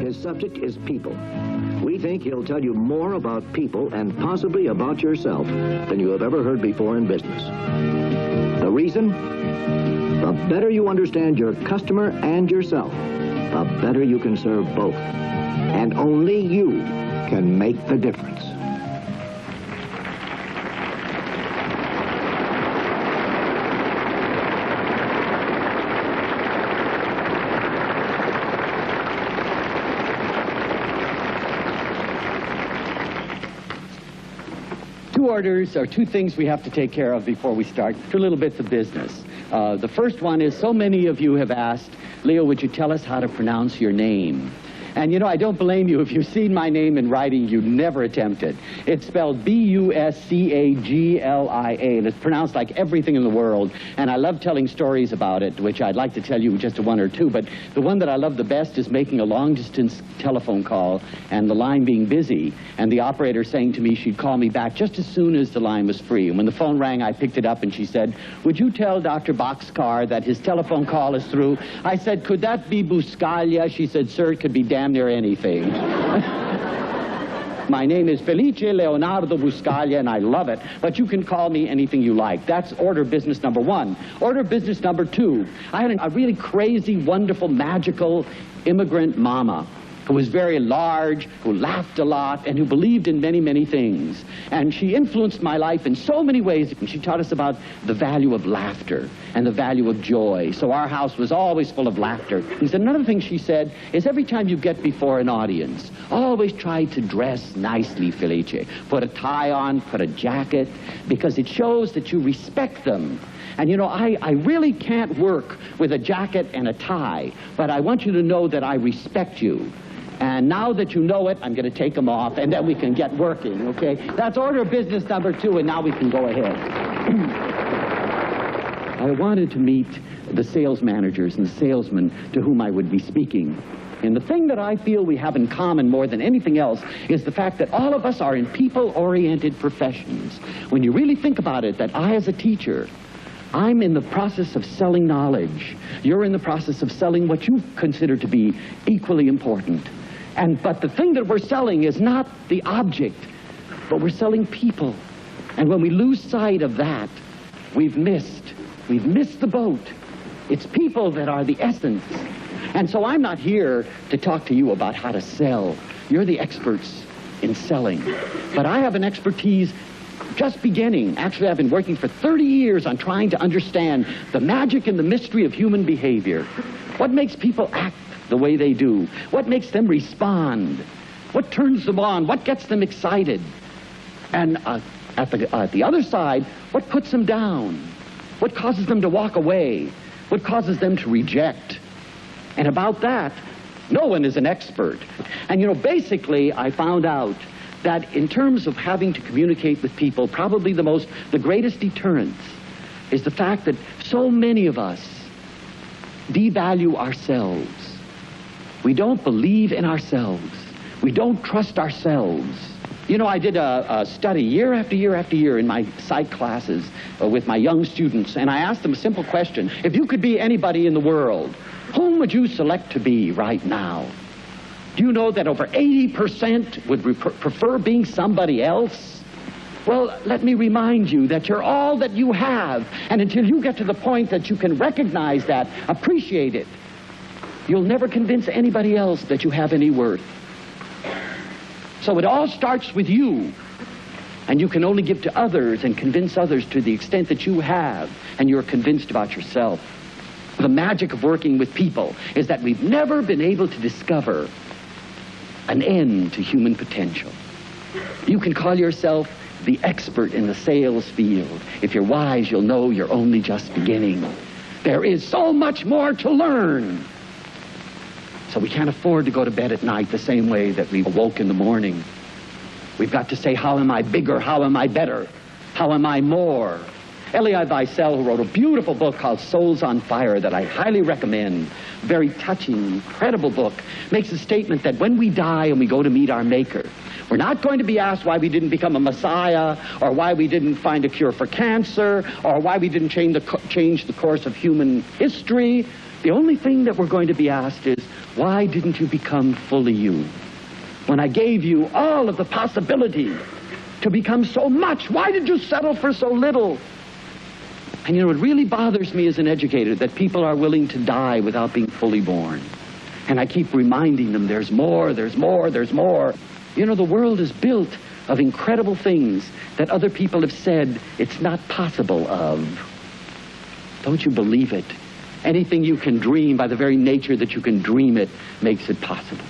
his subject is people. We think he'll tell you more about people and possibly about yourself than you have ever heard before in business. The reason? The better you understand your customer and yourself, the better you can serve both. And only you can make the difference. Two orders, or two things we have to take care of before we start. Two little bits of business. The first one is, so many of you have asked, Leo, would you tell us how to pronounce your name? And you know, I don't blame you. If you've seen my name in writing, you'd never attempt it. It's spelled B-U-S-C-A-G-L-I-A, and it's pronounced like everything in the world. And I love telling stories about it, which I'd like to tell you just one or two. But the one that I love the best is making a long-distance telephone call and the line being busy, and the operator saying to me she'd call me back just as soon as the line was free. And when the phone rang, I picked it up, and she said, would you tell Dr. Boxcar that his telephone call is through? I said, could that be Buscaglia? She said, sir, it could be damn near anything. My name is Felice Leonardo Buscaglia, and I love it, but you can call me anything you like. That's order business number one. Order business number two. I had a really crazy, wonderful, magical immigrant mama who was very large, who laughed a lot, and who believed in many, many things. And she influenced my life in so many ways. And she taught us about the value of laughter and the value of joy. So our house was always full of laughter. And another thing she said is, every time you get before an audience, always try to dress nicely, Felice. Put a tie on, put a jacket, because it shows that you respect them. And you know, I really can't work with a jacket and a tie, but I want you to know that I respect you. And now that you know it, I'm going to take them off, and then we can get working, okay? That's order of business number two, and now we can go ahead. I wanted to meet the sales managers and the salesmen to whom I would be speaking. And the thing that I feel we have in common more than anything else is the fact that all of us are in people-oriented professions. When you really think about it, that I, as a teacher, I'm in the process of selling knowledge. You're in the process of selling what you consider to be equally important. But the thing that we're selling is not the object, but we're selling people. And when we lose sight of that, we've missed the boat. It's people that are the essence. And so I'm not here to talk to you about how to sell. You're the experts in selling. But I have an expertise just beginning. Actually, I've been working for 30 years on trying to understand the magic and the mystery of human behavior. What makes people act the way they do? What makes them respond? What turns them on? What gets them excited? And at the other side, what puts them down? What causes them to walk away? What causes them to reject? And about that, no one is an expert. And you know, basically, I found out that in terms of having to communicate with people, probably the greatest deterrence is the fact that so many of us devalue ourselves. We don't believe in ourselves. We don't trust ourselves. You know, I did a study year after year after year in my psych classes with my young students, and I asked them a simple question. If you could be anybody in the world, whom would you select to be right now? Do you know that over 80% would prefer being somebody else? Well, let me remind you that you're all that you have, and until you get to the point that you can recognize that, appreciate it, you'll never convince anybody else that you have any worth. So it all starts with you, and you can only give to others and convince others to the extent that you have, and you're convinced about yourself. The magic of working with people is that we've never been able to discover an end to human potential. You can call yourself the expert in the sales field. If you're wise, you'll know you're only just beginning. There is so much more to learn. So we can't afford to go to bed at night the same way that we awoke in the morning. We've got to say, how am I bigger? How am I better? How am I more? Elie Wiesel, who wrote a beautiful book called Souls on Fire that I highly recommend, very touching, incredible book, makes a statement that when we die and we go to meet our Maker, we're not going to be asked why we didn't become a Messiah, or why we didn't find a cure for cancer, or why we didn't change the course of human history. The only thing that we're going to be asked is, why didn't you become fully you? When I gave you all of the possibility to become so much, why did you settle for so little? And you know, it really bothers me as an educator that people are willing to die without being fully born. And I keep reminding them, there's more, there's more, there's more. You know, the world is built of incredible things that other people have said it's not possible of. Don't you believe it? Anything you can dream, by the very nature that you can dream it, makes it possible.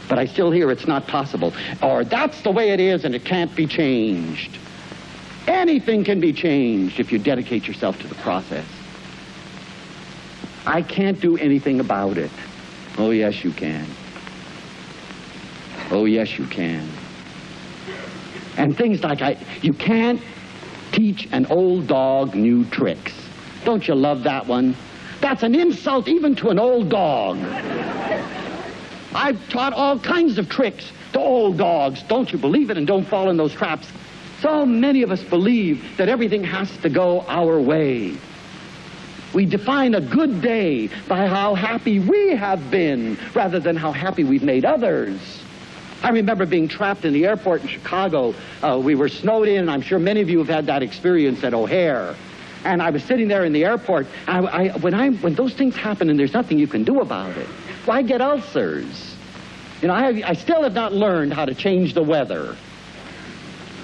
But I still hear it's not possible. Or that's the way it is and it can't be changed. Anything can be changed if you dedicate yourself to the process. I can't do anything about it. Oh, yes, you can. Oh, yes, you can. And things like you can't teach an old dog new tricks. Don't you love that one? That's an insult even to an old dog. I've taught all kinds of tricks to old dogs. Don't you believe it, and don't fall in those traps. So many of us believe that everything has to go our way. We define a good day by how happy we have been rather than how happy we've made others. I remember being trapped in the airport in Chicago. We were snowed in. I'm sure many of you have had that experience at O'Hare. And I was sitting there in the airport. When those things happen and there's nothing you can do about it, why get ulcers? You know, I still have not learned how to change the weather.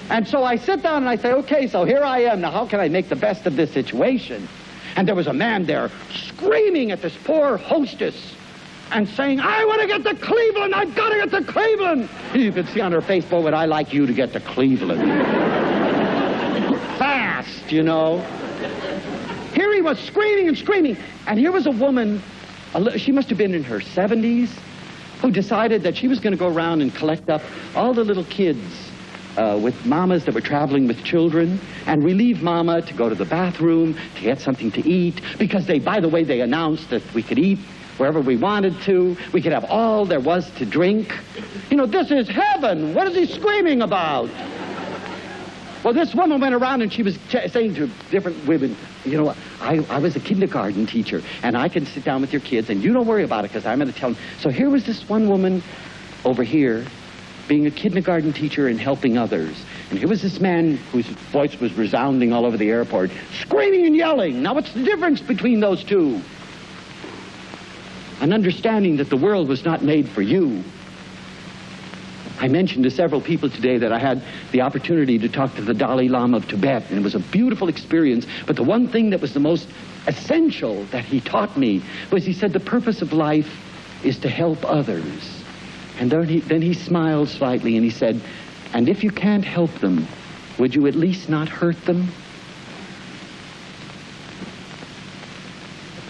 And so I sit down and I say, okay, so here I am. Now, how can I make the best of this situation? And there was a man there screaming at this poor hostess and saying, I want to get to Cleveland. I've got to get to Cleveland. And you could see on her face, boy, would I like you to get to Cleveland. Fast, you know. Here he was screaming and screaming. And here was a woman, she must have been in her 70s, who decided that she was going to go around and collect up all the little kids with mamas that were traveling with children and relieve mama to go to the bathroom, to get something to eat, because by the way, they announced that we could eat wherever we wanted to. We could have all there was to drink. You know, this is heaven. What is he screaming about? Well, this woman went around and she was saying to different women, you know, I was a kindergarten teacher, and I can sit down with your kids, and you don't worry about it, because I'm going to tell them. So here was this one woman over here being a kindergarten teacher and helping others. And here was this man whose voice was resounding all over the airport, screaming and yelling. Now, what's the difference between those two? An understanding that the world was not made for you. I mentioned to several people today that I had the opportunity to talk to the Dalai Lama of Tibet, and it was a beautiful experience. But the one thing that was the most essential that he taught me was he said the purpose of life is to help others. And then he smiled slightly and he said, and if you can't help them, would you at least not hurt them?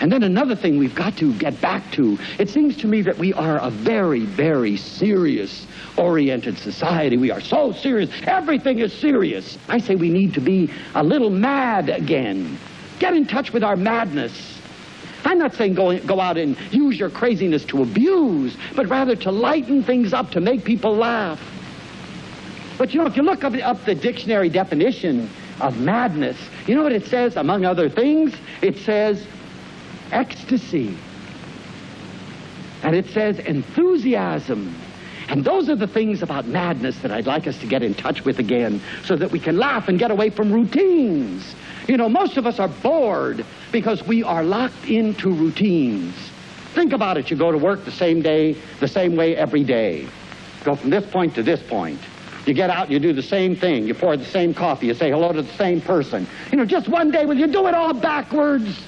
And then another thing we've got to get back to, it seems to me that we are a very, very serious-oriented society. We are so serious. Everything is serious. I say we need to be a little mad again. Get in touch with our madness. I'm not saying go out and use your craziness to abuse, but rather to lighten things up, to make people laugh. But you know, if you look up the dictionary definition of madness, you know what it says, among other things? It says ecstasy. And it says enthusiasm. And those are the things about madness that I'd like us to get in touch with again, so that we can laugh and get away from routines. You know, most of us are bored because we are locked into routines. Think about it. You go to work the same day, the same way every day. Go from this point to this point. You get out and you do the same thing. You pour the same coffee. You say hello to the same person. You know, just one day, will you do it all backwards?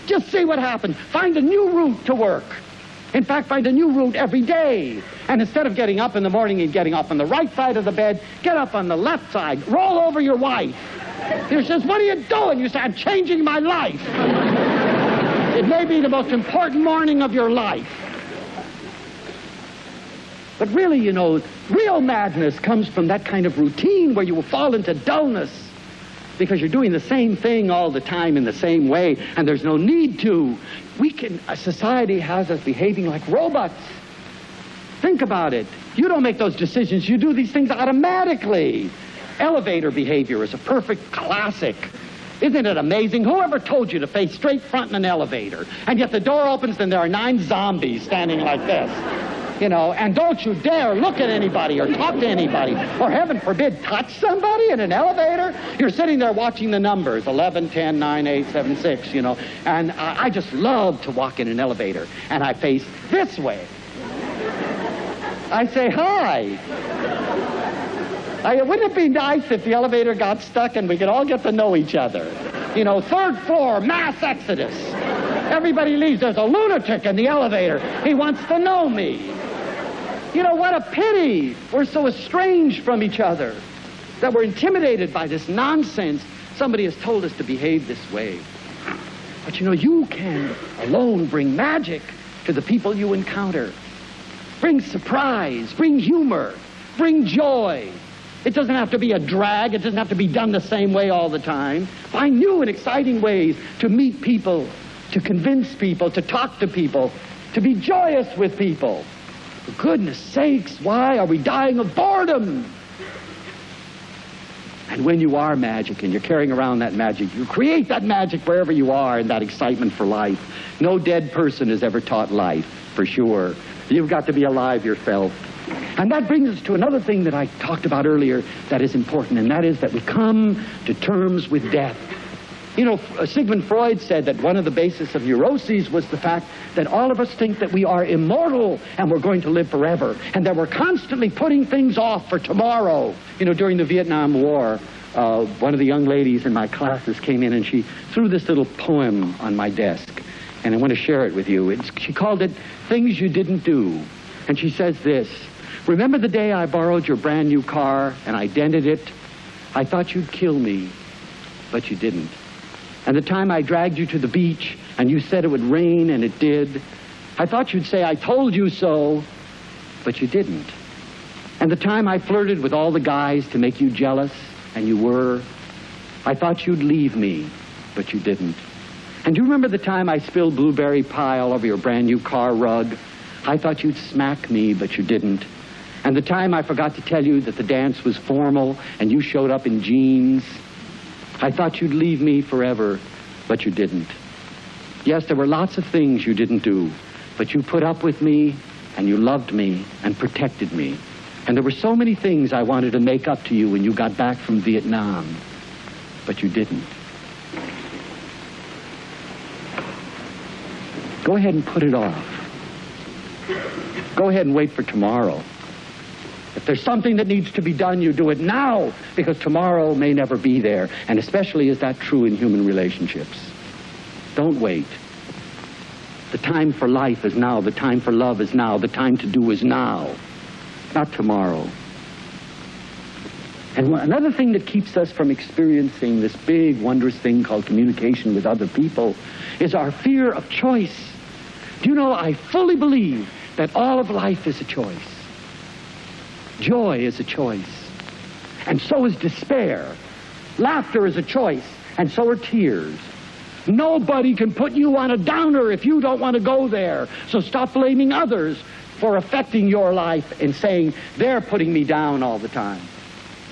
Just see what happens. Find a new route to work. In fact, find a new route every day. And instead of getting up in the morning and getting up on the right side of the bed, get up on the left side. Roll over your wife. She says, what are you doing? You say, I'm changing my life. It may be the most important morning of your life. But really, you know, real madness comes from that kind of routine where you will fall into dullness. because you're doing the same thing all the time in the same way, and there's no need to. Society has us behaving like robots. Think about it. You don't make those decisions. You do these things automatically. Elevator behavior is a perfect classic. Isn't it amazing? Whoever told you to face straight front in an elevator, and yet the door opens and there are 9 zombies standing like this? You know, and don't you dare look at anybody or talk to anybody, or heaven forbid, touch somebody in an elevator. You're sitting there watching the numbers, 11, 10, 9, 8, 7, 6, you know, and I just love to walk in an elevator, and I face this way. I say hi. Wouldn't it be nice if the elevator got stuck and we could all get to know each other? You know, 3rd floor, mass exodus. Everybody leaves. There's a lunatic in the elevator. He wants to know me. You know, what a pity. We're so estranged from each other that we're intimidated by this nonsense. Somebody has told us to behave this way. But you know, you can alone bring magic to the people you encounter. Bring surprise, bring humor, bring joy. It doesn't have to be a drag. It doesn't have to be done the same way all the time. Find new and exciting ways to meet people, to convince people, to talk to people, to be joyous with people. For goodness sakes, why are we dying of boredom? And when you are magic and you're carrying around that magic, you create that magic wherever you are and that excitement for life. No dead person has ever taught life, for sure. You've got to be alive yourself. And that brings us to another thing that I talked about earlier that is important, and that is that we come to terms with death. You know, Sigmund Freud said that one of the bases of neuroses was the fact that all of us think that we are immortal and we're going to live forever, and that we're constantly putting things off for tomorrow. You know, during the Vietnam War, one of the young ladies in my classes came in and she threw this little poem on my desk, and I want to share it with you. She called it Things You Didn't Do. And she says this: remember the day I borrowed your brand new car and I dented it? I thought you'd kill me, but you didn't. And the time I dragged you to the beach and you said it would rain, and it did. I thought you'd say, I told you so, but you didn't. And the time I flirted with all the guys to make you jealous, and you were. I thought you'd leave me, but you didn't. And do you remember the time I spilled blueberry pie all over your brand new car rug? I thought you'd smack me, but you didn't. And the time I forgot to tell you that the dance was formal and you showed up in jeans? I thought you'd leave me forever, but you didn't. Yes, there were lots of things you didn't do, but you put up with me, and you loved me, and protected me. And there were so many things I wanted to make up to you when you got back from Vietnam, but you didn't. Go ahead and put it off. Go ahead and wait for tomorrow. If there's something that needs to be done, you do it now, because tomorrow may never be there, and especially is that true in human relationships. Don't wait. The time for life is now. The time for love is now. The time to do is now, not tomorrow. And another thing that keeps us from experiencing this big, wondrous thing called communication with other people is our fear of choice. Do you know, I fully believe that all of life is a choice. Joy is a choice, and so is despair. Laughter is a choice, and so are tears. Nobody can put you on a downer if you don't want to go there. So stop blaming others for affecting your life and saying, they're putting me down all the time.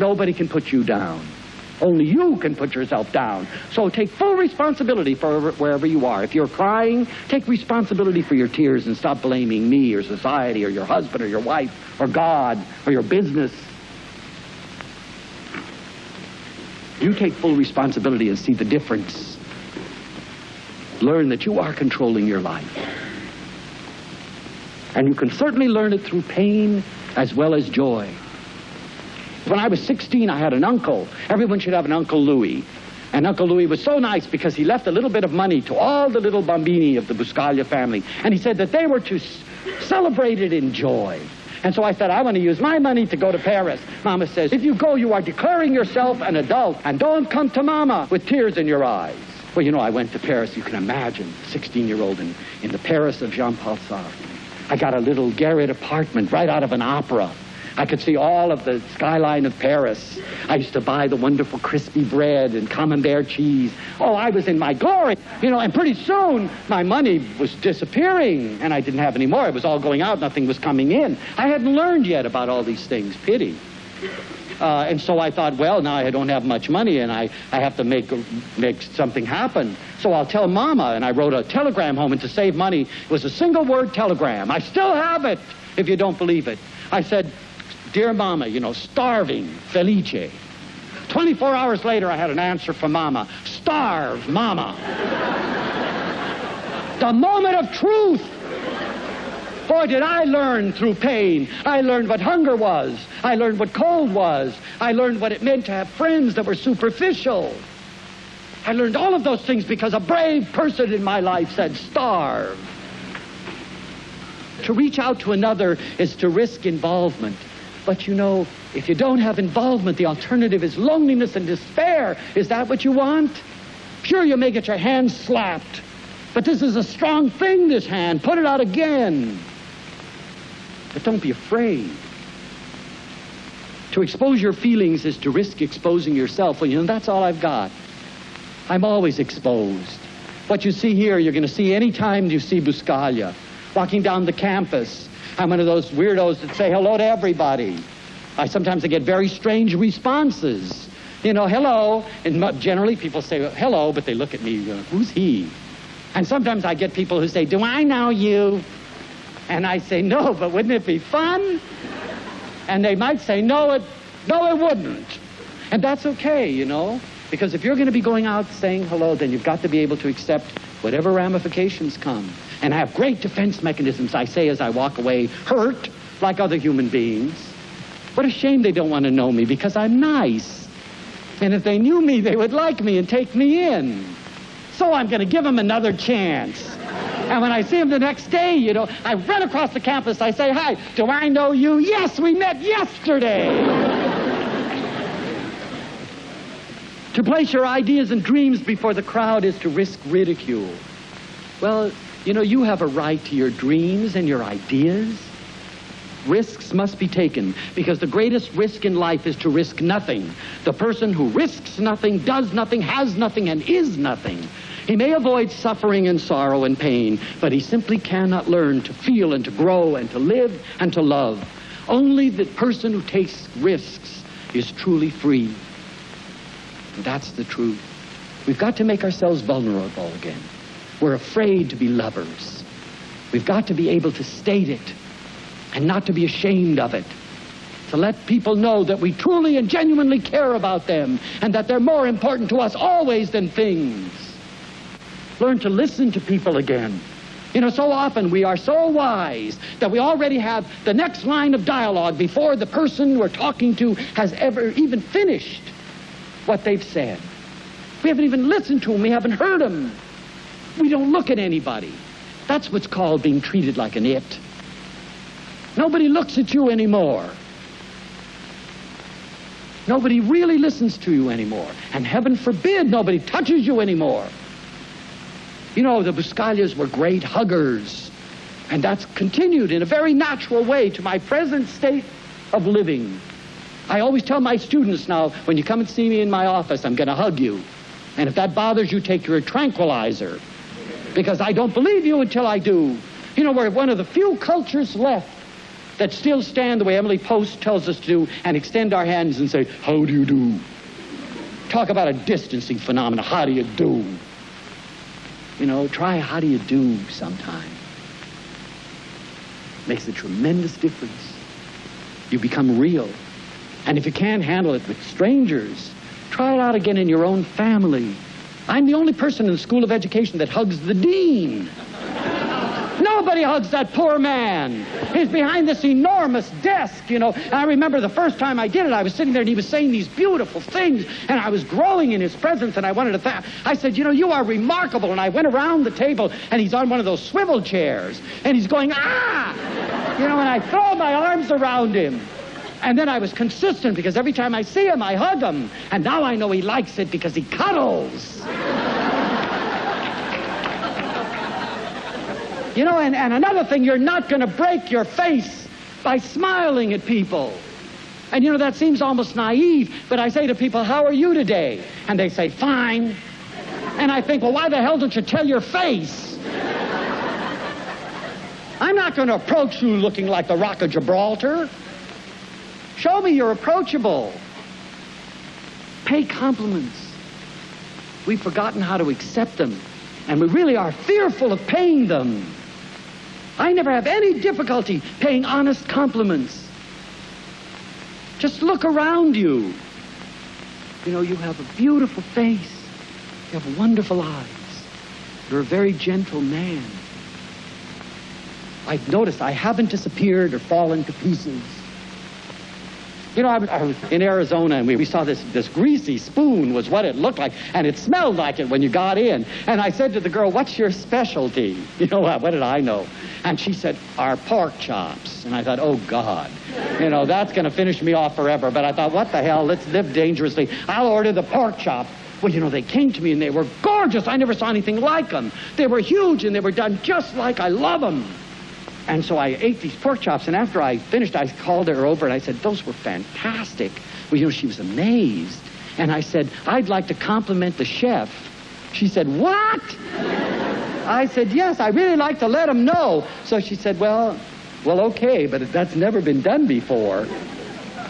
Nobody can put you down. Only you can put yourself down. So take full responsibility for wherever you are. If you're crying, take responsibility for your tears and stop blaming me or society or your husband or your wife or God or your business. You take full responsibility and see the difference. Learn that you are controlling your life. And you can certainly learn it through pain as well as joy. When I was 16, I had an uncle. Everyone should have an Uncle Louis. And Uncle Louis was so nice because he left a little bit of money to all the little bambini of the Buscaglia family. And he said that they were to celebrate it in joy. And so I said, I want to use my money to go to Paris. Mama says, if you go, you are declaring yourself an adult. And don't come to Mama with tears in your eyes. Well, you know, I went to Paris. You can imagine, 16-year-old in the Paris of Jean-Paul Sartre. I got a little garret apartment right out of an opera. I could see all of the skyline of Paris. I used to buy the wonderful crispy bread and camembert cheese. Oh, I was in my glory, and pretty soon my money was disappearing, and I didn't have any more. It was all going out, nothing was coming in. I hadn't learned yet about all these things. Pity. And so I thought, well, now I don't have much money, and I have to make something happen. So I'll tell Mama, and I wrote a telegram home, and to save money, it was a single-word telegram. I still have it, if you don't believe it. I said, "Dear Mama, starving, Felice." 24 hours later, I had an answer from Mama. "Starve, Mama." The moment of truth. Boy, did I learn through pain. I learned what hunger was. I learned what cold was. I learned what it meant to have friends that were superficial. I learned all of those things because a brave person in my life said, "Starve." To reach out to another is to risk involvement. But if you don't have involvement, the alternative is loneliness and despair. Is that what you want? Sure, you may get your hand slapped. But this is a strong thing, this hand. Put it out again. But don't be afraid. To expose your feelings is to risk exposing yourself. Well, that's all I've got. I'm always exposed. What you see here, you're going to see any time you see Buscaglia. Walking down the campus, I'm one of those weirdos that say hello to everybody. Sometimes I get very strange responses. Hello. And generally people say hello, but they look at me, who's he? And sometimes I get people who say, "Do I know you?" And I say, "No, but wouldn't it be fun?" And they might say, no, it wouldn't. And that's okay, because if you're going to be going out saying hello, then you've got to be able to accept whatever ramifications come. And I have great defense mechanisms, I say as I walk away, hurt like other human beings. What a shame they don't want to know me, because I'm nice. And if they knew me, they would like me and take me in. So I'm going to give them another chance. And when I see them the next day, I run across the campus, I say, "Hi, do I know you?" "Yes, we met yesterday." To place your ideas and dreams before the crowd is to risk ridicule. Well, you have a right to your dreams and your ideas. Risks must be taken, because the greatest risk in life is to risk nothing. The person who risks nothing, does nothing, has nothing, and is nothing. He may avoid suffering and sorrow and pain, but he simply cannot learn to feel and to grow and to live and to love. Only the person who takes risks is truly free. And that's the truth. We've got to make ourselves vulnerable again. We're afraid to be lovers. We've got to be able to state it and not to be ashamed of it. To let people know that we truly and genuinely care about them and that they're more important to us always than things. Learn to listen to people again. So often we are so wise that we already have the next line of dialogue before the person we're talking to has ever even finished what they've said. We haven't even listened to them. We haven't heard them. We don't look at anybody. That's what's called being treated like an it. Nobody looks at you anymore. Nobody really listens to you anymore. And heaven forbid nobody touches you anymore. The Buscaglias were great huggers. And that's continued in a very natural way to my present state of living. I always tell my students now, when you come and see me in my office, I'm going to hug you. And if that bothers you, take your tranquilizer. Because I don't believe you until I do. We're one of the few cultures left that still stand the way Emily Post tells us to do and extend our hands and say, "How do you do?" Talk about a distancing phenomenon. How do you do? Try how do you do sometime. Makes a tremendous difference. You become real. And if you can't handle it with strangers, try it out again in your own family. I'm the only person in the School of Education that hugs the dean. Nobody hugs that poor man. He's behind this enormous desk, And I remember the first time I did it, I was sitting there and he was saying these beautiful things, and I was growing in his presence, and I wanted to thank. I said, "You are remarkable." And I went around the table, and he's on one of those swivel chairs, and he's going, "Ah!" And I throw my arms around him. And then I was consistent, because every time I see him, I hug him. And now I know he likes it because he cuddles. And another thing, you're not going to break your face by smiling at people. And you know, that seems almost naive, but I say to people, how are you today? And they say, fine. And I think, well, why the hell don't you tell your face? I'm not going to approach you looking like the Rock of Gibraltar. Show me you're approachable. Pay compliments. We've forgotten how to accept them, and we really are fearful of paying them. I never have any difficulty paying honest compliments. Just look around you. You know, you have a beautiful face. You have wonderful eyes. You're a very gentle man. I've noticed I haven't disappeared or fallen to pieces. You know, I was in Arizona, and we saw this greasy spoon was what it looked like, and it smelled like it when you got in. And I said to the girl, what's your specialty? You know, what did I know? And she said, our pork chops. And I thought, oh, God. You know, that's going to finish me off forever. But I thought, what the hell? Let's live dangerously. I'll order the pork chop. Well, you know, they came to me, and they were gorgeous. I never saw anything like them. They were huge, and they were done just like I love them. And so I ate these pork chops, and after I finished, I called her over, and I said, those were fantastic. Well, you know, she was amazed. And I said, I'd like to compliment the chef. She said, what? I said, yes, I really like to let him know. So she said, well, okay, but that's never been done before.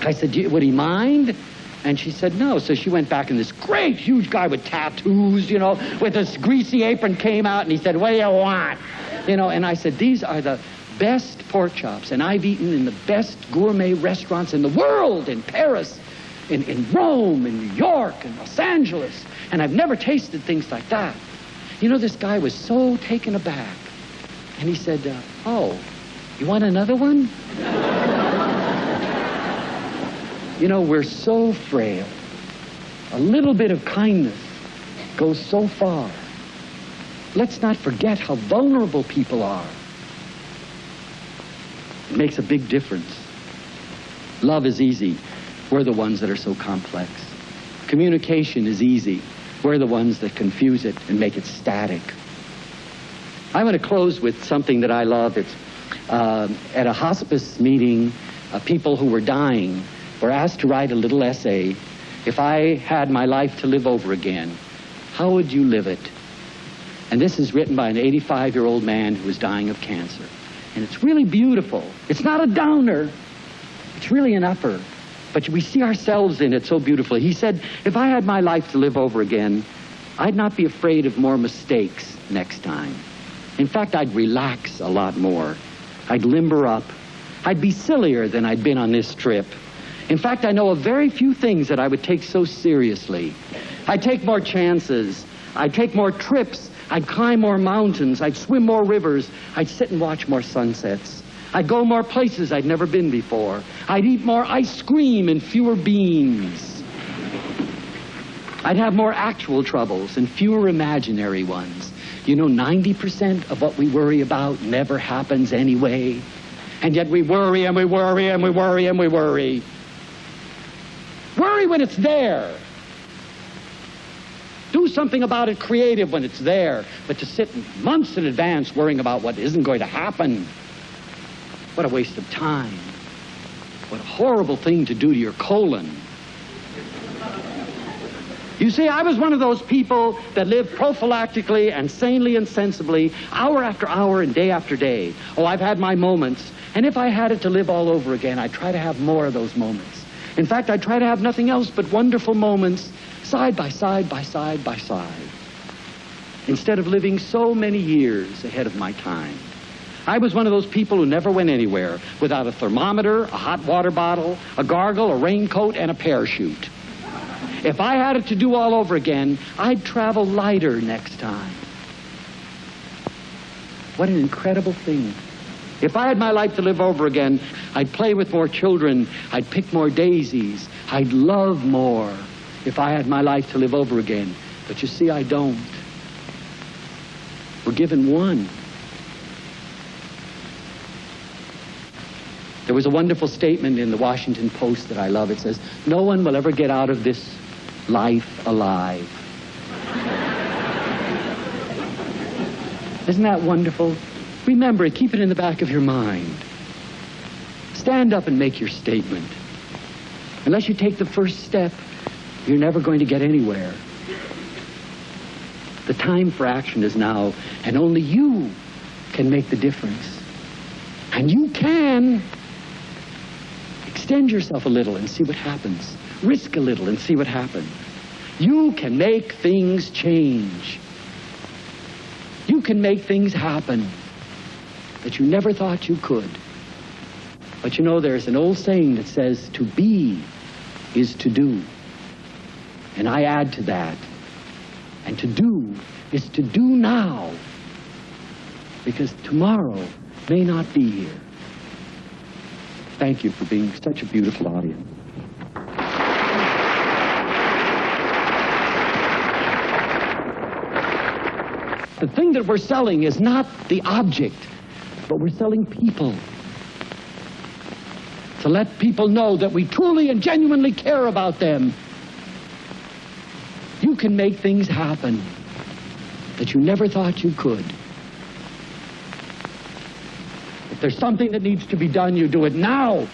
I said, would he mind? And she said, no. So she went back, and this great, huge guy with tattoos, you know, with this greasy apron came out, and he said, what do you want? You know, and I said, these are the best pork chops, and I've eaten in the best gourmet restaurants in the world, in Paris, in Rome, in New York, in Los Angeles, and I've never tasted things like that. You know, this guy was so taken aback, and he said, oh, you want another one? You know, we're so frail. A little bit of kindness goes so far. Let's not forget how vulnerable people are. It makes a big difference. Love is easy. We're the ones that are so complex. Communication is easy. We're the ones that confuse it and make it static. I'm going to close with something that I love. It's at a hospice meeting, people who were dying were asked to write a little essay. If I had my life to live over again, how would you live it? And this is written by an 85-year-old man who was dying of cancer. And it's really beautiful. It's not a downer. It's really an upper. But we see ourselves in it so beautifully. He said, if I had my life to live over again, I'd not be afraid of more mistakes next time. In fact, I'd relax a lot more. I'd limber up. I'd be sillier than I'd been on this trip. In fact, I know of very few things that I would take so seriously. I'd take more chances. I'd take more trips. I'd climb more mountains. I'd swim more rivers. I'd sit and watch more sunsets. I'd go more places I'd never been before. I'd eat more ice cream and fewer beans. I'd have more actual troubles and fewer imaginary ones. You know, 90% of what we worry about never happens anyway. And yet we worry and we worry and we worry and we worry. Worry when it's there. Do something about it creative when it's there. But to sit months in advance worrying about what isn't going to happen, what a waste of time. What a horrible thing to do to your colon. You see, I was one of those people that lived prophylactically and sanely and sensibly, hour after hour and day after day. Oh, I've had my moments. And if I had it to live all over again, I'd try to have more of those moments. In fact, I'd try to have nothing else but wonderful moments, side by side by side by side, instead of living so many years ahead of my time. I was one of those people who never went anywhere without a thermometer, a hot water bottle, a gargle, a raincoat, and a parachute. If I had it to do all over again, I'd travel lighter next time. What an incredible thing. If I had my life to live over again, I'd play with more children, I'd pick more daisies, I'd love more if I had my life to live over again. But you see, I don't. We're given one. There was a wonderful statement in the Washington Post that I love. It says, no one will ever get out of this life alive. Isn't that wonderful? Remember it. Keep it in the back of your mind. stand up and make your statement. Unless you take the first step, you're never going to get anywhere. The time for action is now, and only you can make the difference. And you can extend yourself a little and see what happens. Risk a little and see what happens. You can make things change. You can make things happen that you never thought you could. But you know, there's an old saying that says, to be is to do. And I add to that. And to do is to do now. Because tomorrow may not be here. Thank you for being such a beautiful audience. The thing that we're selling is not the object, but we're selling people. To let people know that we truly and genuinely care about them. You can make things happen that you never thought you could. If there's something that needs to be done, you do it now.